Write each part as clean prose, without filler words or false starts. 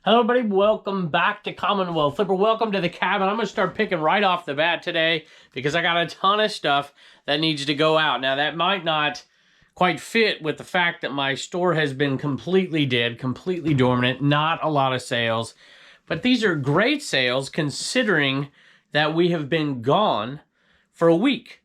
Hello everybody, welcome back to Commonwealth. Flipper, welcome to the cabin. I'm going to start picking right off the bat today because I got a ton of stuff that needs to go out. Now that might not quite fit with the fact that my store has been completely dead, completely dormant, not a lot of sales. But these are great sales considering that we have been gone for a week.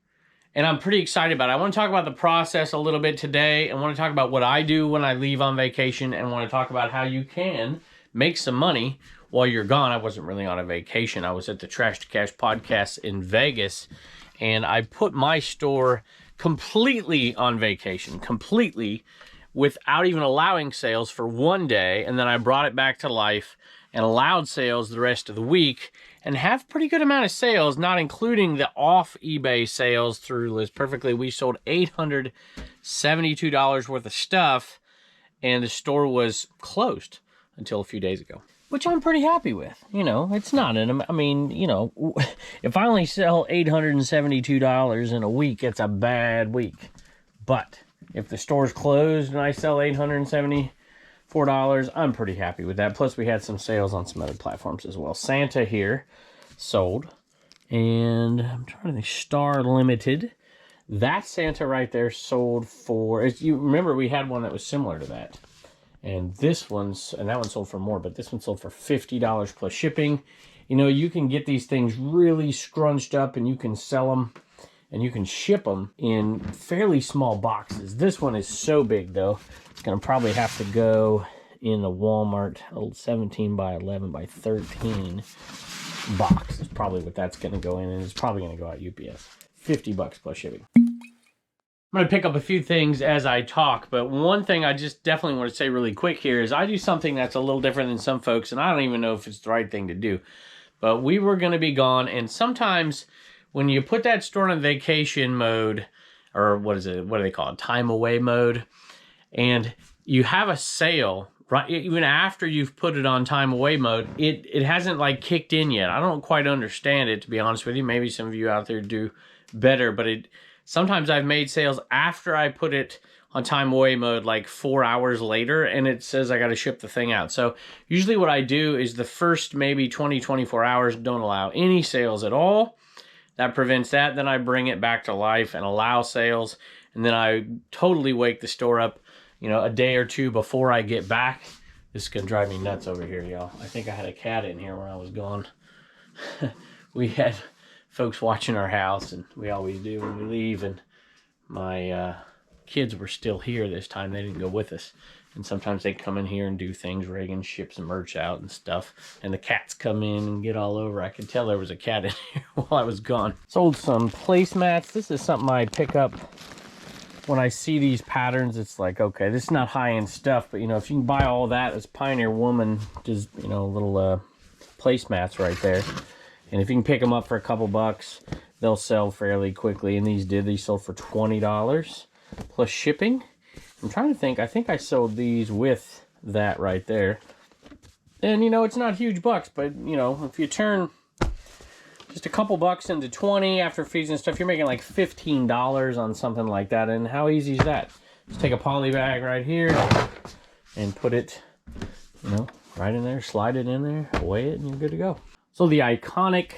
And I'm pretty excited about it. I want to talk about the process a little bit today. I want to talk about what I do when I leave on vacation and want to talk about how you can make some money while you're gone. I wasn't really on a vacation. I was at the Trash to Cash podcast in Vegas, and I put my store completely on vacation, completely without even allowing sales for one day. And then I brought it back to life and allowed sales the rest of the week and have pretty good amount of sales, not including the off eBay sales through List Perfectly. We sold $872 worth of stuff, and the store was closed until a few days ago, which I'm pretty happy with. You know, it's not I mean, you know, if I only sell $872 in a week, it's a bad week. But if the store's closed and I sell $874, I'm pretty happy with that. Plus we had some sales on some other platforms as well. Santa here sold, and I'm trying to think, Star Limited. That Santa right there sold for, as you remember, we had one that was similar to that. And that one sold for more, but this one sold for $50 plus shipping. You know, you can get these things really scrunched up and you can sell them and you can ship them in fairly small boxes. This one is so big though, it's gonna probably have to go in a Walmart 17 by 11 by 13 box. Is probably what that's gonna go in, and it's probably gonna go out UPS. $50 plus shipping. I'm going to pick up a few things as I talk, but one thing I just definitely want to say really quick here is I do something that's a little different than some folks, and I don't even know if it's the right thing to do. But we were going to be gone, and sometimes when you put that store in vacation mode, or what do they call it, time away mode, and you have a sale, right, even after you've put it on time away mode, it hasn't like kicked in yet. I don't quite understand it, to be honest with you. Maybe some of you out there do better, but sometimes I've made sales after I put it on time away mode, like 4 hours later, and it says I got to ship the thing out. So usually what I do is the first maybe 24 hours, don't allow any sales at all. That prevents that. Then I bring it back to life and allow sales. And then I totally wake the store up, you know, a day or two before I get back. This is going to drive me nuts over here, y'all. I think I had a cat in here when I was gone. We had folks watching our house, and we always do when we leave, and my kids were still here this time. They didn't go with us, and sometimes they come in here and do things. Reagan ships merch out and stuff, and the cats come in and get all over. I could tell there was a cat in here while I was gone. Sold some placemats. This is something I pick up when I see these patterns. It's like, okay, this is not high-end stuff, but you know, if you can buy all that, this Pioneer Woman does, you know, little placemats right there. And if you can pick them up for a couple bucks, they'll sell fairly quickly. And these sold for $20 plus shipping. I'm trying to think. I think I sold these with that right there. And, you know, it's not huge bucks, but, you know, if you turn just a couple bucks into 20 after fees and stuff, you're making like $15 on something like that. And how easy is that? Just take a poly bag right here and put it, you know, right in there, slide it in there, weigh it, and you're good to go. So the iconic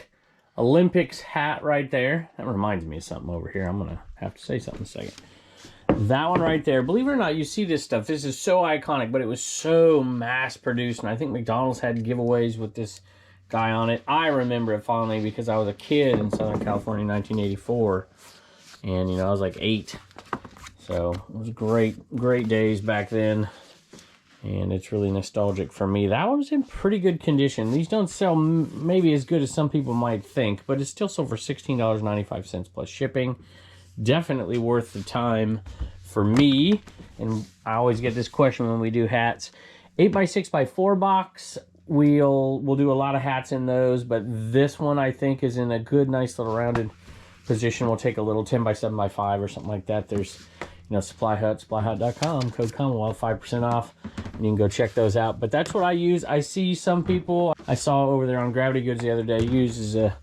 Olympics hat right there, that reminds me of something over here. I'm going to have to say something in a second. That one right there, believe it or not, you see this stuff. This is so iconic, but it was so mass produced. And I think McDonald's had giveaways with this guy on it. I remember it fondly because I was a kid in Southern California in 1984. And, you know, I was like 8. So it was great days back then. And it's really nostalgic for me. That one was in pretty good condition. These don't sell maybe as good as some people might think, but it's still sold for $16.95 plus shipping. Definitely worth the time for me. And I always get this question when we do hats. 8x6x4 box. We'll do a lot of hats in those, but this one I think is in a good, nice little rounded position. We'll take a little 10x7x5 or something like that. There's, you know, SupplyHut, SupplyHut.com, code Commonwealth, 5% off. And you can go check those out. But that's what I use. I see some people, I saw over there on Gravity Goods the other day, uses a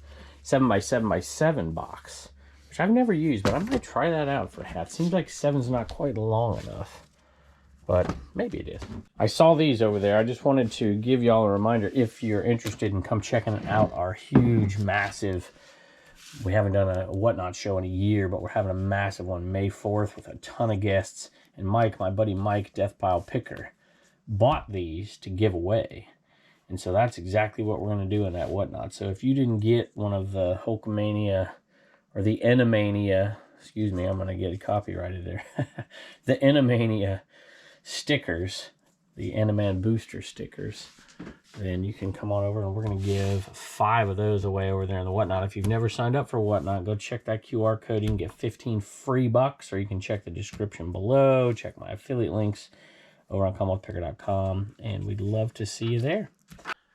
7x7x7 box, which I've never used, but I might try that out for hats. Seems like 7's not quite long enough. but maybe it is. I saw these over there. I just wanted to give y'all a reminder, if you're interested in come checking out our huge, massive, we haven't done a Whatnot show in a year, but we're having a massive one May 4th with a ton of guests. And Mike, my buddy Mike, Death Pile Picker, bought these to give away. And so that's exactly what we're going to do in that Whatnot. So if you didn't get one of the Hulkamania or the Entomania, excuse me, I'm going to get copyrighted there, the Entomania stickers, the Entoman booster stickers, then you can come on over and we're going to give 5 of those away over there in the Whatnot. If you've never signed up for Whatnot, go check that QR code. You can get 15 free bucks, or you can check the description below. Check my affiliate links over on CommonwealthPicker.com, and we'd love to see you there.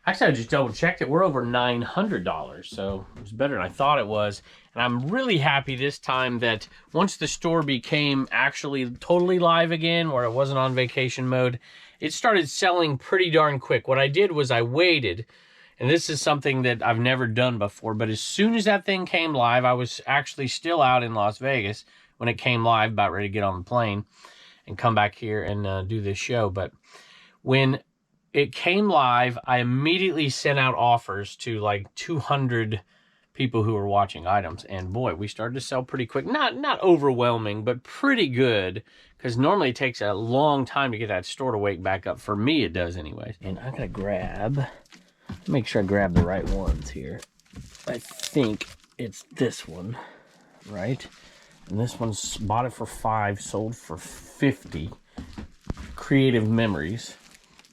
Actually, I just double checked it. We're over $900, so it was better than I thought it was. And I'm really happy this time that once the store became actually totally live again, where it wasn't on vacation mode, it started selling pretty darn quick. What I did was I waited, and this is something that I've never done before, but as soon as that thing came live, I was actually still out in Las Vegas when it came live, about ready to get on the plane and come back here and do this show. But when it came live, I immediately sent out offers to like 200 people who were watching items, and boy, we started to sell pretty quick. Not overwhelming, but pretty good, because normally it takes a long time to get that store to wake back up. For me, it does anyways. And I'm gonna grab, make sure I grab the right ones here. I think it's this one, right? And this one's, bought it for 5, sold for 50. Creative Memories.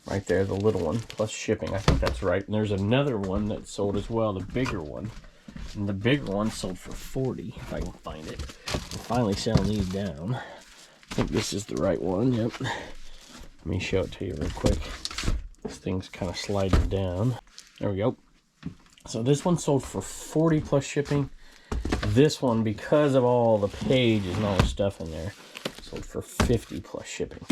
Right there, the little one, plus shipping. I think that's right. And there's another one that sold as well, the bigger one. And the bigger one sold for 40, if I can find it. I'm finally selling these down. I think this is the right one, yep. Let me show it to you real quick. This thing's kind of sliding down. There we go. So this one sold for 40 plus shipping. This one, because of all the pages and all the stuff in there, sold for 50 plus shipping.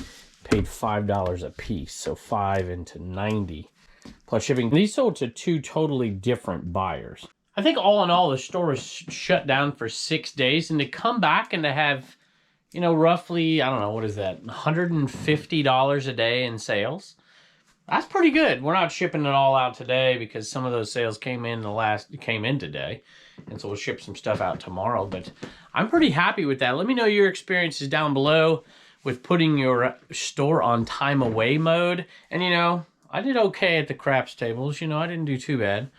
Paid $5 a piece, so 5 into 90 plus shipping. These sold to 2 totally different buyers. I think all in all, the store was shut down for 6 days, and to come back and to have, you know, roughly, I don't know, what is that, $150 a day in sales? That's pretty good. We're not shipping it all out today because some of those sales came in today, and so we'll ship some stuff out tomorrow. But I'm pretty happy with that. Let me know your experiences down below with putting your store on time away mode. And, you know, I did okay at the craps tables. You know, I didn't do too bad.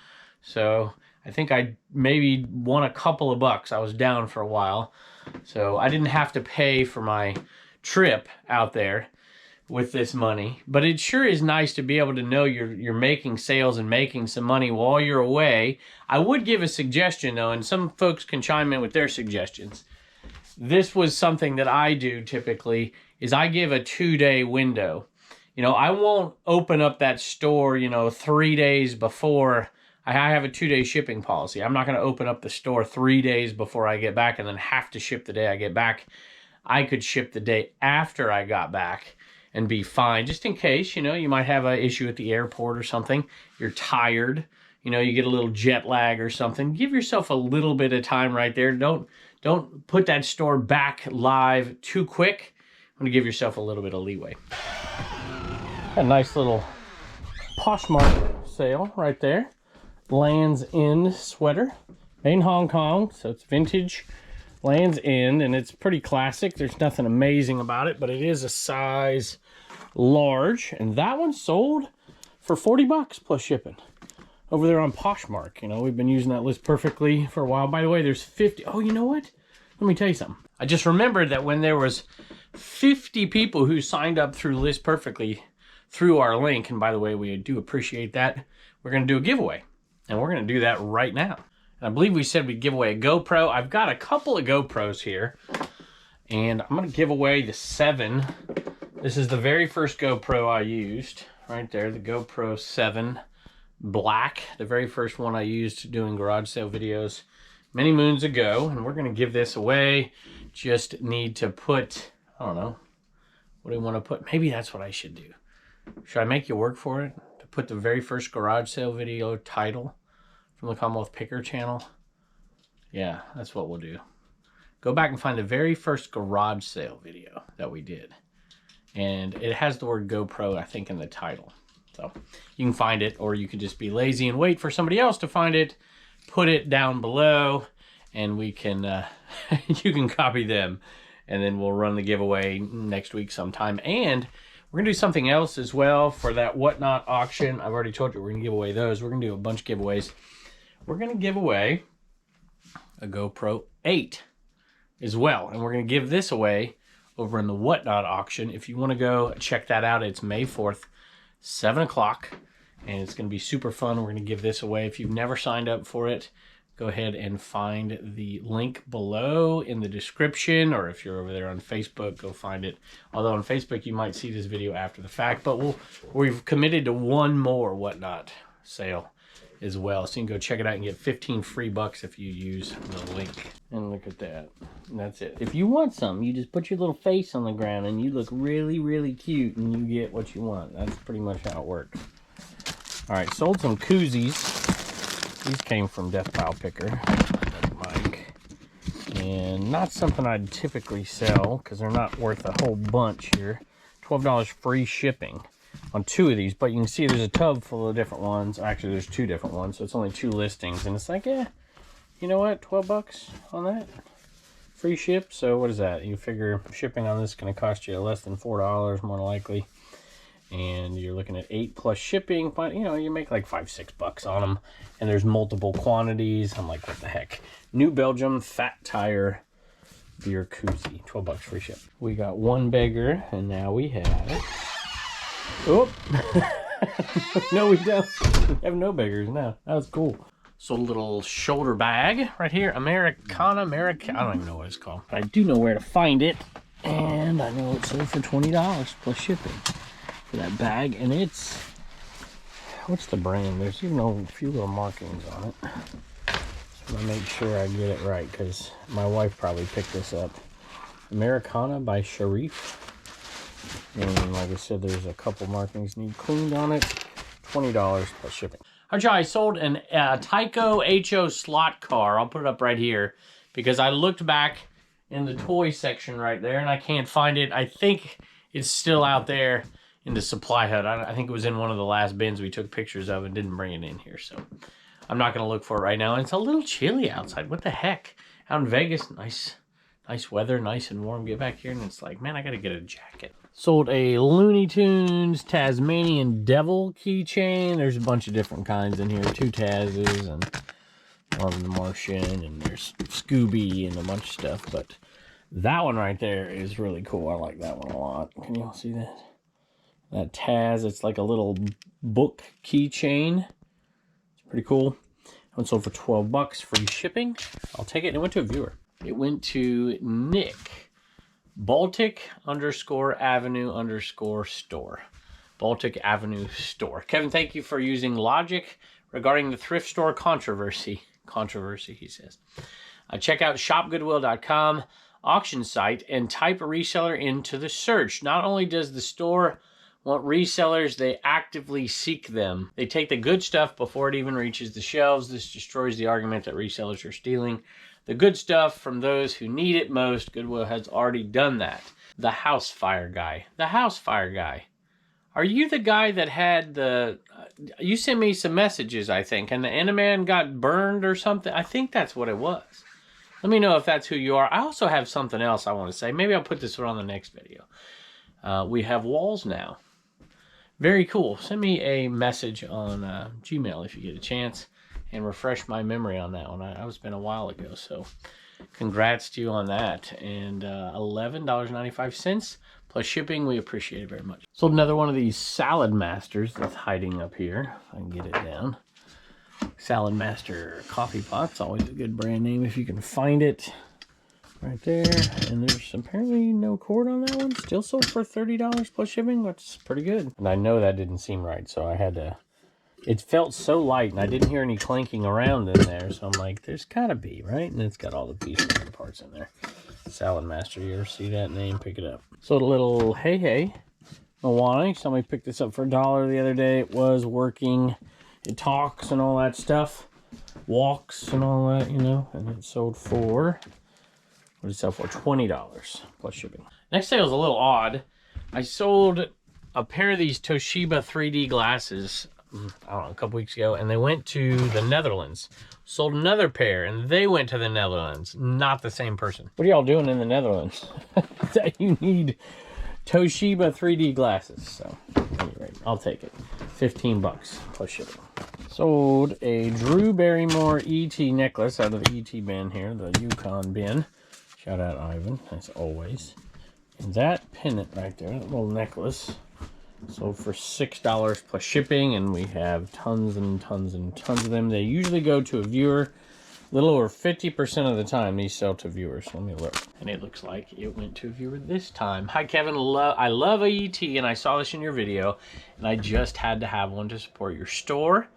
So I think I maybe won a couple of bucks. I was down for a while. So I didn't have to pay for my trip out there with this money. But it sure is nice to be able to know you're making sales and making some money while you're away. I would give a suggestion, though, and some folks can chime in with their suggestions. This was something that I do typically, is I give a 2-day window. You know, I won't open up that store, you know, 3 days before. I have a 2-day shipping policy. I'm not going to open up the store 3 days before I get back and then have to ship the day I get back. I could ship the day after I got back and be fine, just in case, you know, you might have an issue at the airport or something. You're tired, you know, you get a little jet lag or something. Give yourself a little bit of time right there. Don't put that store back live too quick. I'm going to give yourself a little bit of leeway. A nice little Poshmark sale right there. Land's End sweater. Made in Hong Kong, so it's vintage Land's End, and it's pretty classic. There's nothing amazing about it, but it is a size large, and that one sold for 40 bucks plus shipping. Over there on Poshmark, you know, we've been using that list perfectly for a while. By the way, there's 50. Oh, you know what? Let me tell you something. I just remembered that when there was 50 people who signed up through List Perfectly through our link, and by the way, we do appreciate that, we're going to do a giveaway. And we're going to do that right now. And I believe we said we'd give away a GoPro. I've got a couple of GoPros here, and I'm going to give away the 7. This is the very first GoPro I used, right there, the GoPro 7 Black, the very first one I used doing garage sale videos many moons ago, and we're going to give this away. Just need to put, I don't know, what do we want to put? Maybe that's what I should do. Should I make you work for it? To put the very first garage sale video title from the Commonwealth Picker channel? Yeah, that's what we'll do. Go back and find the very first garage sale video that we did. and it has the word GoPro, I think, in the title. So you can find it, or you can just be lazy and wait for somebody else to find it, put it down below, and we can, you can copy them, and then we'll run the giveaway next week sometime. And we're gonna do something else as well for that Whatnot auction. I've already told you we're gonna give away those. We're gonna do a bunch of giveaways. We're gonna give away a GoPro 8 as well, and we're gonna give this away over in the Whatnot auction. If you want to go check that out, it's May 4th, 7 o'clock, and it's going to be super fun. We're going to give this away. If you've never signed up for it, go ahead and find the link below in the description, or if you're over there on Facebook, go find it. Although on Facebook, you might see this video after the fact, but we've committed to one more Whatnot sale as well. So you can go check it out and get 15 free bucks if you use the link. And look at that. And that's it. If you want some, you just put your little face on the ground and you look really, really cute and you get what you want. That's pretty much how it works. All right, sold some koozies. These came from Death Pile Picker, Mike. And not something I'd typically sell because they're not worth a whole bunch here. $12 free shipping on 2 of these, but you can see there's a tub full of different ones. Actually, there's 2 different ones, so it's only 2 listings. And it's like, yeah, you know what? 12 bucks on that. Free ship. So what is that? You figure shipping on this is going to cost you less than $4 more likely. And you're looking at 8 plus shipping. But, you know, you make like $5-6 bucks on them. And there's multiple quantities. I'm like, what the heck? New Belgium Fat Tire beer koozie. 12 bucks free ship. We got one beggar, and now we have... Oh, no, we don't. We have no beggars now. That was cool. So a little shoulder bag right here. Americana. I don't even know what it's called. But I do know where to find it. And I know it sold for $20 plus shipping for that bag. And it's, what's the brand? There's even a few little markings on it. So I make sure I get it right because my wife probably picked this up. Americana by Sharif. And like I said, there's a couple markings need cleaned on it. $20 plus shipping. Alright, I sold an Tyco HO slot car. I'll put it up right here because I looked back in the toy section right there and I can't find it. I think it's still out there in the Supply Hut. I think it was in one of the last bins we took pictures of and didn't bring it in here. So I'm not going to look for it right now. And it's a little chilly outside. What the heck? Out in Vegas, nice weather, nice and warm. Get back here and it's like, man, I got to get a jacket. Sold a Looney Tunes Tasmanian Devil keychain. There's a bunch of different kinds in here. 2 Tazes and one of the Martian, and there's Scooby and a bunch of stuff. But that one right there is really cool. I like that one a lot. Can you all see that? That Taz, it's like a little book keychain. It's pretty cool. That one sold for 12 bucks, free shipping. I'll take it. And it went to a viewer. It went to Nick. Baltic_Avenue_store. Baltic Avenue Store. Kevin, thank you for using logic regarding the thrift store controversy. Controversy, he says. Check out shopgoodwill.com auction site and type reseller into the search. Not only does the store want resellers, they actively seek them. They take the good stuff before it even reaches the shelves. This destroys the argument that resellers are stealing the good stuff from those who need it most. Goodwill has already done that. The house fire guy. The house fire guy. Are you the guy that had the... you sent me some messages, I think, and the Enderman got burned or something? I think that's what it was. Let me know if that's who you are. I also have something else I want to say. Maybe I'll put this one on the next video. We have walls now. Very cool. Send me a message on Gmail if you get a chance. And refresh my memory on that one. That was been a while ago, so congrats to you on that. And $11.95 plus shipping. We appreciate it very much. Sold another one of these Salad Masters that's hiding up here. If I can get it down. Salad Master coffee pots. Always a good brand name if you can find it. Right there. And there's apparently no cord on that one. Still sold for $30 plus shipping. That's pretty good. And I know that didn't seem right, so I had to... It felt so light, and I didn't hear any clanking around in there, so I'm like, there's gotta be, right? And it's got all the pieces and parts in there. Salad Master, you ever see that name? Pick it up. So a little hey, Moana. Somebody picked this up for $1 the other day. It was working. It talks and all that stuff. Walks and all that, you know. And it sold for, what did it sell for? $20 plus shipping. Next sale is a little odd. I sold a pair of these Toshiba 3D glasses, I don't know, a couple weeks ago, and they went to the Netherlands. Sold another pair, and they went to the Netherlands. Not the same person. What are y'all doing in the Netherlands that you need Toshiba 3D glasses? So, anyway, I'll take it. 15 bucks plus shipping. Sold a Drew Barrymore ET necklace out of the ET bin here, the Yukon bin. Shout out Ivan, as always. And that pendant right there, that little necklace, sold for $6 plus shipping, and we have tons and tons and tons of them. They usually go to a viewer. A little over 50% of the time these sell to viewers. Let me look. And it looks like it went to a viewer this time. Hi Kevin, I love AET, and I saw this in your video, and I just had to have one to support your store,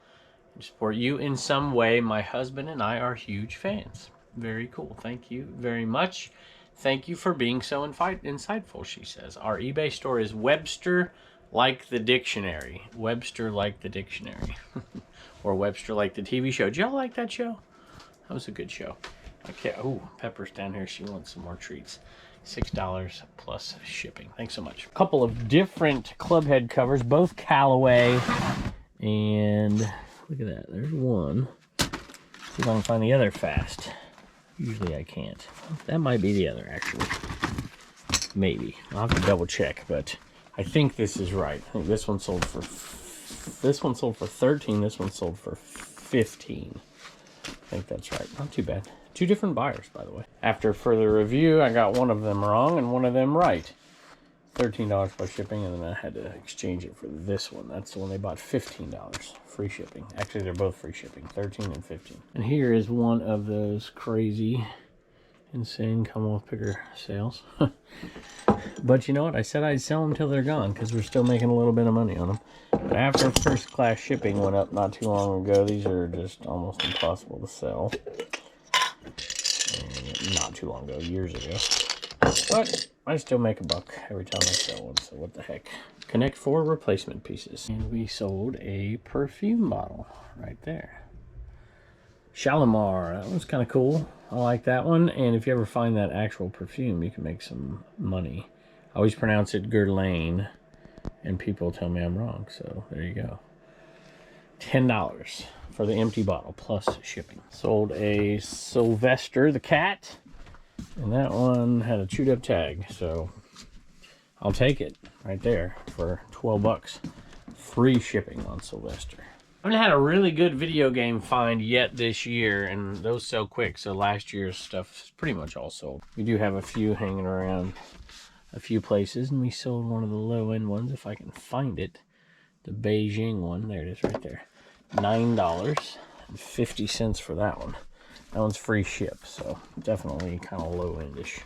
to support you in some way. My husband and I are huge fans. Very cool. Thank you very much. Thank you for being so insightful, she says. Our eBay store is Webster like the dictionary. Webster like the dictionary. Or Webster like the TV show. Did y'all like that show? That was a good show. Okay. Oh, Pepper's down here. She wants some more treats. $6 plus shipping. Thanks so much. A couple of different club head covers, both Callaway. And look at that. There's one. See if I can find the other fast. Usually I can't. That might be the other, actually. Maybe. I'll have to double check, but I think this is right. I think this one sold for 13. This one sold for 15. I think that's right. Not too bad. Two different buyers, by the way. After further review, I got one of them wrong and one of them right. $13 plus shipping, and then I had to exchange it for this one. That's the one they bought $15. Free shipping. Actually, they're both free shipping, 13 and 15. And here is one of those crazy, insane Commonwealth picker sales. But you know what? I said I'd sell them till they're gone because we're still making a little bit of money on them. But after first class shipping went up not too long ago, these are just almost impossible to sell. And not too long ago, years ago. But I still make a buck every time I sell one, so what the heck. Connect 4 replacement pieces. And we sold a perfume bottle right there. Shalimar, that one's kind of cool. I like that one. And if you ever find that actual perfume, you can make some money. I always pronounce it Guerlain, and people tell me I'm wrong, so there you go. $10 for the empty bottle plus shipping. Sold a Sylvester the cat. And that one had a chewed up tag, so I'll take it right there for 12 bucks. Free shipping on Sylvester. I haven't had a really good video game find yet this year, and those sell quick, so last year's stuff is pretty much all sold. We do have a few hanging around a few places, and we sold one of the low-end ones, if I can find it. The Beijing one. There it is right there. $9.50 for that one. That one's free ship, so definitely kind of low-endish,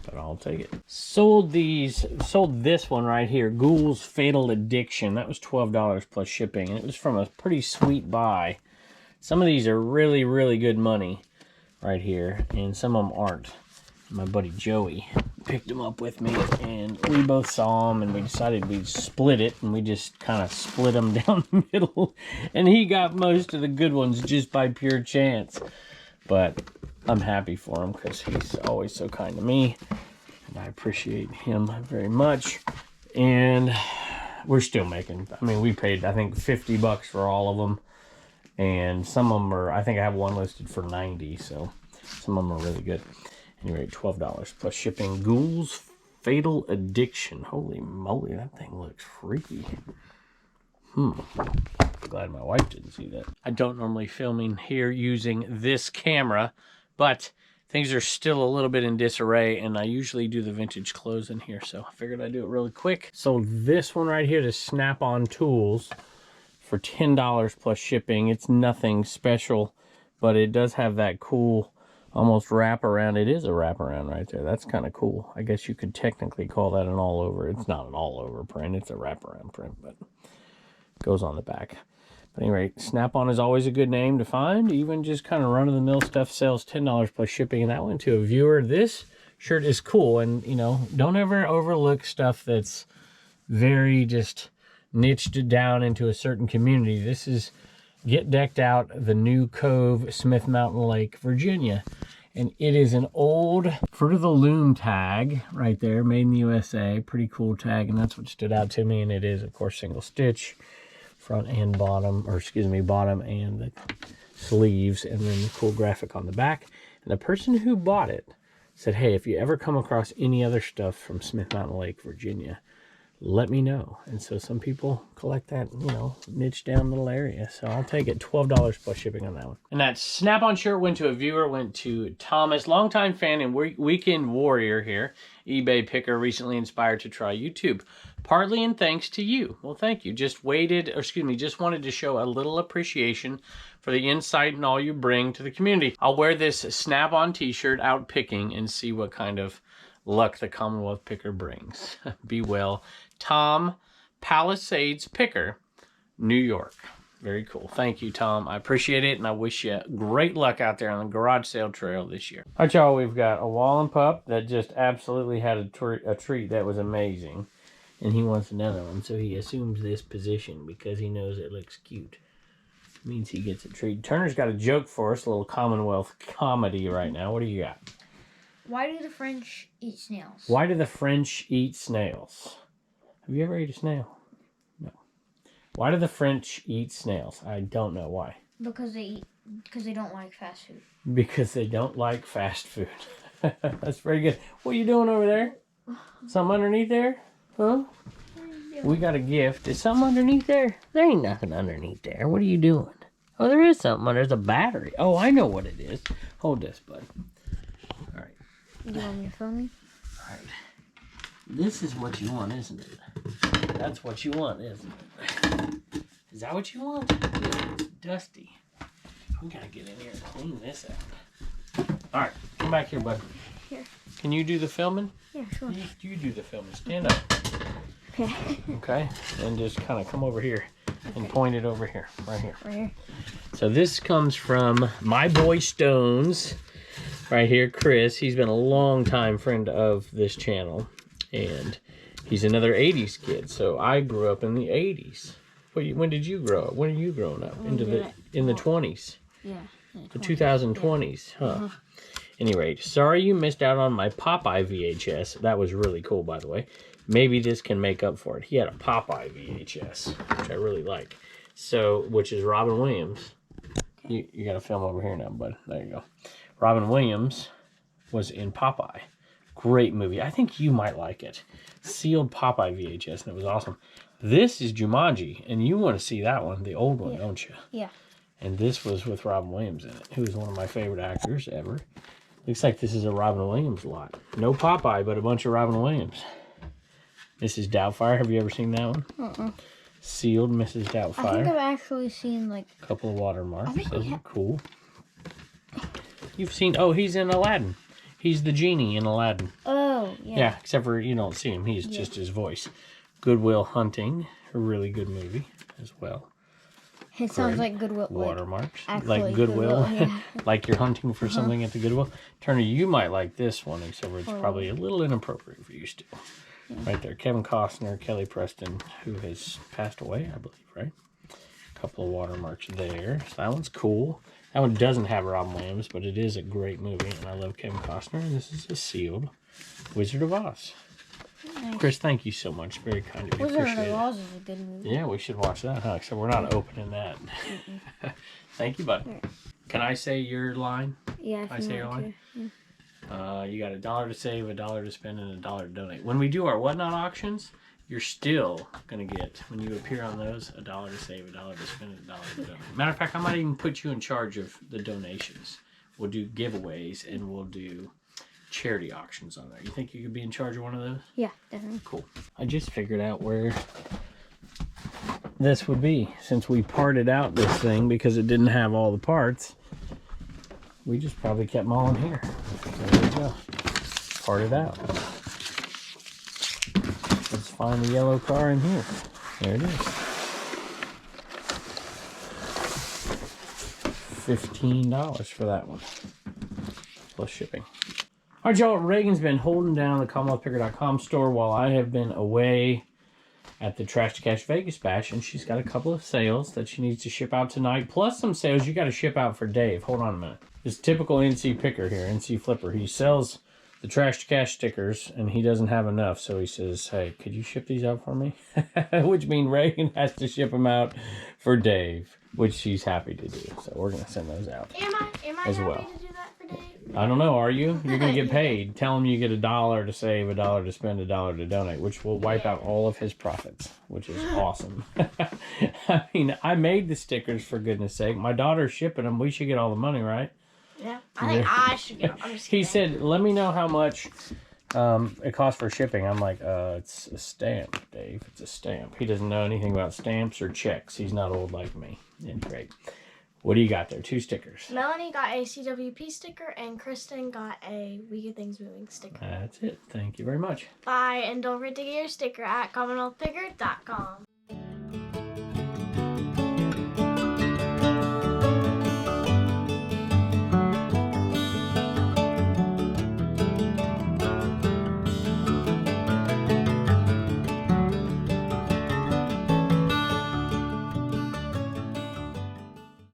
but I'll take it. Sold this one right here, Ghoul's Fatal Addiction. That was $12 plus shipping, and it was from a pretty sweet buy. Some of these are really, really good money right here, and some of them aren't. My buddy Joey picked them up with me, and we both saw them, and we decided we'd split it, and we just kind of split them down the middle, and he got most of the good ones just by pure chance. But I'm happy for him because he's always so kind to me, and I appreciate him very much. And we're still making, I mean, we paid, I think, 50 bucks for all of them, and some of them are, I think I have one listed for 90, so some of them are really good. Anyway, $12 plus shipping. Ghoul's Fatal Addiction. Holy moly, that thing looks freaky. Glad my wife didn't see that. I don't normally film here using this camera, but things are still a little bit in disarray, and I usually do the vintage clothes in here, so I figured I'd do it really quick. Sold this one right here to Snap-on Tools for $10 plus shipping. It's nothing special, but it does have that cool almost wraparound. It is a wraparound right there. That's kind of cool. I guess you could technically call that an all-over. It's not an all-over print. It's a wraparound print, but goes on the back. But anyway, Snap-on is always a good name to find. Even just kind of run-of-the-mill stuff sells $10 plus shipping, and that went to a viewer. This shirt is cool, and, you know, don't ever overlook stuff that's very just niched down into a certain community. This is Get Decked Out, the New Cove, Smith Mountain Lake, Virginia. And it is an old Fruit of the Loom tag right there, made in the USA. Pretty cool tag, and that's what stood out to me. And it is, of course, single stitch, front and bottom, or excuse me, bottom and the sleeves, and then the cool graphic on the back. And the person who bought it said, hey, if you ever come across any other stuff from Smith Mountain Lake, Virginia, let me know. And so some people collect that, you know, niche down little area. So I'll take it. $12 plus shipping on that one. And that snap-on shirt went to a viewer, went to Thomas, longtime fan and weekend warrior here. eBay picker, recently inspired to try YouTube. Partly in thanks to you. Well, thank you. Just wanted to show a little appreciation for the insight and all you bring to the community. I'll wear this snap-on t-shirt out picking and see what kind of luck the Commonwealth picker brings. Be well. Tom, Palisades Picker, New York. Very cool. Thank you, Tom. I appreciate it, and I wish you great luck out there on the garage sale trail this year. All right, y'all, we've got a Wallen pup that just absolutely had a treat that was amazing, and he wants another one, so he assumes this position because he knows it looks cute. It means he gets a treat. Turner's got a joke for us, a little Commonwealth comedy right now. What do you got? Why do the French eat snails? Why do the French eat snails? Have you ever ate a snail? No. Why do the French eat snails? I don't know why. Because they don't like fast food. Because they don't like fast food. That's pretty good. What are you doing over there? Something underneath there? Huh? We got a gift. Is something underneath there? There ain't nothing underneath there. What are you doing? Oh, there is something. There's a battery. Oh, I know what it is. Hold this, bud. All right. Do you want me to film me? All right. This is what you want, isn't it? That's what you want, isn't it? Is that what you want? It's dusty. We gotta get in here and clean this out. All right, come back here, bud. Here. Can you do the filming? Yeah, sure. You do the filming. Stand up. Okay. Okay, and just kind of come over here and point it over here, right here. Right here. So this comes from my boy Stones, right here, Chris. He's been a long time friend of this channel. And he's another 80s kid. So I grew up in the 80s. When did you grow up? When are you growing up? In the 20s? Yeah. The 2020s, huh? Uh-huh. Any rate, sorry you missed out on my Popeye VHS. That was really cool, by the way. Maybe this can make up for it. He had a Popeye VHS, which I really like. So, which is Robin Williams. You got to film over here now, bud. There you go. Robin Williams was in Popeye. Great movie. I think you might like it. Sealed Popeye VHS, and it was awesome. This is Jumanji, and you want to see that one, the old one, don't you? Yeah. And this was with Robin Williams in it, who is one of my favorite actors ever. Looks like this is a Robin Williams lot. No Popeye, but a bunch of Robin Williams. Mrs. Doubtfire, have you ever seen that one? Sealed Mrs. Doubtfire. I think I've actually seen, like... A couple of watermarks. Those are cool. You've seen... Oh, he's in Aladdin. He's the genie in Aladdin. Oh, yeah. Yeah, except for you don't see him. He's just his voice. Good Will Hunting, a really good movie as well. It sounds like Goodwill. Watermarks. Like Goodwill. Yeah. Like you're hunting for something at the Goodwill. Turner, you might like this one, except for it's probably a little inappropriate for you still. Yeah. Right there. Kevin Costner, Kelly Preston, who has passed away, I believe, right? A couple of watermarks there. So that one's cool. That one doesn't have Robin Williams, but it is a great movie, and I love Kevin Costner. And this is a sealed Wizard of Oz. Nice. Chris, thank you so much. Very kind of you. Wizard of Oz is a good movie. Yeah, we should watch that, huh? Except we're not opening that. Thank you, bud. Right. Can I say your line? Yeah, if I say your line? Yeah. You got $1 to save, $1 to spend, and $1 to donate. When we do our Whatnot auctions, you're still going to get, when you appear on those, $1 to save, $1 to spend, and $1 to donate. Matter of fact, I might even put you in charge of the donations. We'll do giveaways, and we'll do charity auctions on there. You think you could be in charge of one of those? Yeah, definitely. Cool. I just figured out where this would be. Since we parted out this thing because it didn't have all the parts, we just probably kept them all in here. There we go. Parted out. Let's find the yellow car in here. There it is. $15 for that one. Plus shipping. All right, y'all. Reagan's been holding down the CommonwealthPicker.com store while I have been away at the Trash to Cash Vegas Bash, and she's got a couple of sales that she needs to ship out tonight, plus some sales you got to ship out for Dave. Hold on a minute. This typical NC picker here, NC flipper, he sells the Trash to Cash stickers, and he doesn't have enough, so he says, hey, could you ship these out for me? Which means Reagan has to ship them out for Dave, which she's happy to do. So we're going to send those out Am I as happy well. to do that for Dave? I don't know, are you? You're going to get paid. Tell him you get $1 to save, $1 to spend, $1 to donate, which will wipe out all of his profits, which is awesome. I mean, I made the stickers, for goodness sake. My daughter's shipping them. We should get all the money, right? Yeah, I think I should go. I'm just He kidding. said, let me know how much it costs for shipping. I'm like, it's a stamp, Dave. It's a stamp. He doesn't know anything about stamps or checks. He's not old like me. And great. What do you got there? 2 stickers. Melanie got a CWP sticker, and Kristen got a We Get Things Moving sticker. That's it. Thank you very much. Bye, and don't forget to get your sticker at CommonwealthPicker.com.